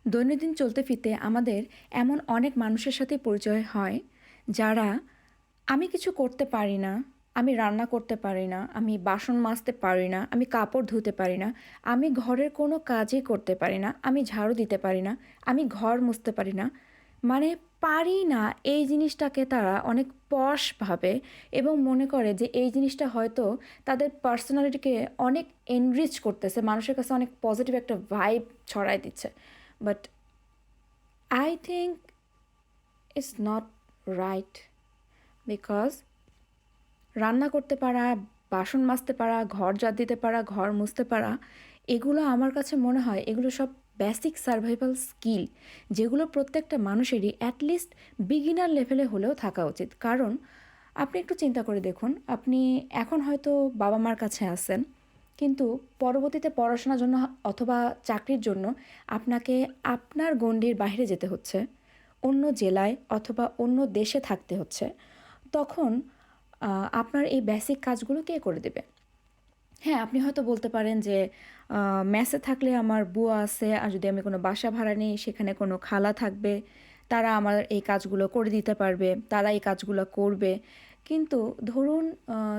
দৈনন্দিন চলতে ফিরতে আমাদের এমন অনেক মানুষের সাথে পরিচয় হয় যারা আমি কিছু করতে পারি না, আমি রান্না করতে পারি না, আমি বাসন মাজতে পারি না, আমি কাপড় ধুতে পারি না, আমি ঘরের কোনো কাজই করতে পারি না, আমি ঝাড়ু দিতে পারি না, আমি ঘর মুছতে পারি না। মানে পারি না এই জিনিসটাকে তারা অনেক পশ ভাবে এবং মনে করে যে এই জিনিসটা হয়তো তাদের পার্সোনালিটিকে অনেক এনরিচ করতেছে, মানুষের কাছে অনেক পজিটিভ একটা ভাইব ছড়াই দিচ্ছে। But I think it's not right, because রান্না করতে পারা, বাসন মাজতে পারা, ঘর ঝাড় দিতে পারা, ঘর মুছতে পারা, এগুলো আমার কাছে মনে হয় এগুলো সব বেসিক সার্ভাইভাল স্কিল, যেগুলো প্রত্যেকটা মানুষেরই অ্যাটলিস্ট বিগিনার লেভেলে হলেও থাকা উচিত। কারণ আপনি একটু চিন্তা করে দেখুন, আপনি এখন হয়তো বাবা মার কাছে আছেন, কিন্তু পরবর্তীতে পড়াশোনার জন্য অথবা চাকরির জন্য আপনাকে আপনার গণ্ডির বাইরে যেতে হচ্ছে, অন্য জেলায় অথবা অন্য দেশে থাকতে হচ্ছে। তখন আপনার এই বেসিক কাজগুলো কে করে দেবে? হ্যাঁ, আপনি হয়তো বলতে পারেন যে মেসে থাকলে আমার বুয়া আছে, আর যদি আমি কোনো বাসা ভাড়া নিই সেখানে কোনো খালা থাকবে, তারা আমার এই কাজগুলো করে দিতে পারবে, তারা এই কাজগুলো করবে। কিন্তু ধরুন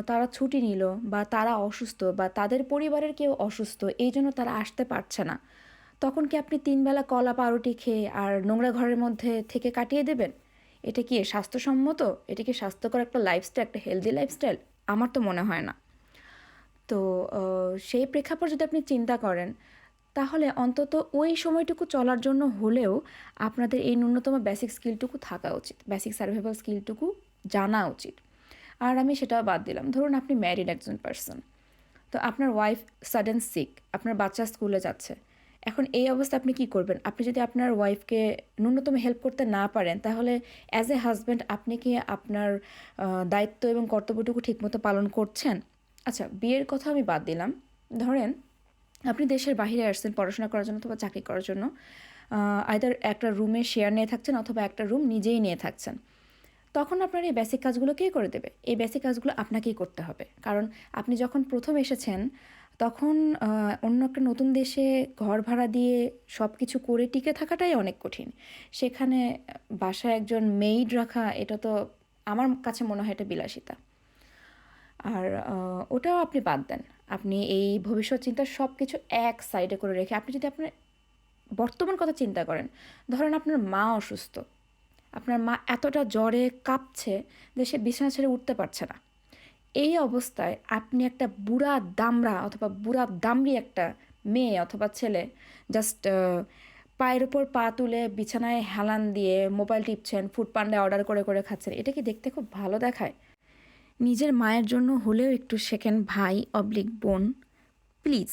তারা ছুটি নিল, বা তারা অসুস্থ, বা তাদের পরিবারের কেউ অসুস্থ, এই জন্য তারা আসতে পারছে না। তখন কি আপনি ৩ বেলা কলা পাউরুটি খেয়ে আর নোংরা ঘরের মধ্যে থেকে কাটিয়ে দেবেন? এটা কি স্বাস্থ্যসম্মত? এটা কি স্বাস্থ্যকর একটা লাইফস্টাইল, একটা হেলদি লাইফস্টাইল? আমার তো মনে হয় না। তো সেই প্রেক্ষাপট যদি আপনি চিন্তা করেন, তাহলে অন্তত ওই সময়টুকু চলার জন্য হলেও আপনাদের এই ন্যূনতম বেসিক স্কিলটুকু থাকা উচিত, বেসিক সার্ভাইভাল স্কিলটুকু জানা উচিত। আর আমি সেটাও বাদ দিলাম, ধরুন আপনি ম্যারিড একজন পার্সন, তো আপনার ওয়াইফ সাডেন সিক, আপনার বাচ্চা স্কুলে যাচ্ছে। এখন এই অবস্থায় আপনি কী করবেন? আপনি যদি আপনার ওয়াইফকে ন্যূনতম হেল্প করতে না পারেন, তাহলে অ্যাজ এ হাজব্যান্ড আপনি কি আপনার দায়িত্ব এবং কর্তব্যটুকু ঠিকমতো পালন করছেন? আচ্ছা, বিয়ের কথা আমি বাদ দিলাম। ধরেন আপনি দেশের বাইরে আসছেন পড়াশোনা করার জন্য অথবা চাকরি করার জন্য, আইদার একটা রুমে শেয়ার নিয়ে থাকছেন অথবা একটা রুম নিজেই নিয়ে থাকছেন। তখন আপনার এই বেসিক কাজগুলো কে করে দেবে? এই বেসিক কাজগুলো আপনাকেই করতে হবে। কারণ আপনি যখন প্রথম এসেছেন, তখন অন্য একটা নতুন দেশে ঘর ভাড়া দিয়ে সব কিছু করে টিকে থাকাটাই অনেক কঠিন। সেখানে বাসায় একজন মেইড রাখা, এটা তো আমার কাছে মনে হয় এটা বিলাসিতা। আর ওটাও আপনি বাদ দেন। আপনি এই ভবিষ্যৎ চিন্তা সব কিছু এক সাইডে করে রেখে আপনি যদি আপনার বর্তমান কথা চিন্তা করেন, ধরেন আপনার মা অসুস্থ, আপনার মা এতটা জ্বরে কাঁপছে যে সে বিছানা ছেড়ে উঠতে পারছে না। এই অবস্থায় আপনি একটা বুড়া দামড়া অথবা বুড়া দামড়ি একটা মেয়ে অথবা ছেলে জাস্ট পায়ের ওপর পা তুলে বিছানায় হেলান দিয়ে মোবাইল টিপছেন, ফুড পান্ডায় অর্ডার করে করে খাচ্ছেন, এটা কি দেখতে খুব ভালো দেখায়? নিজের মায়ের জন্য হলেও একটু শেখেন ভাই অবলিক বোন, প্লিজ।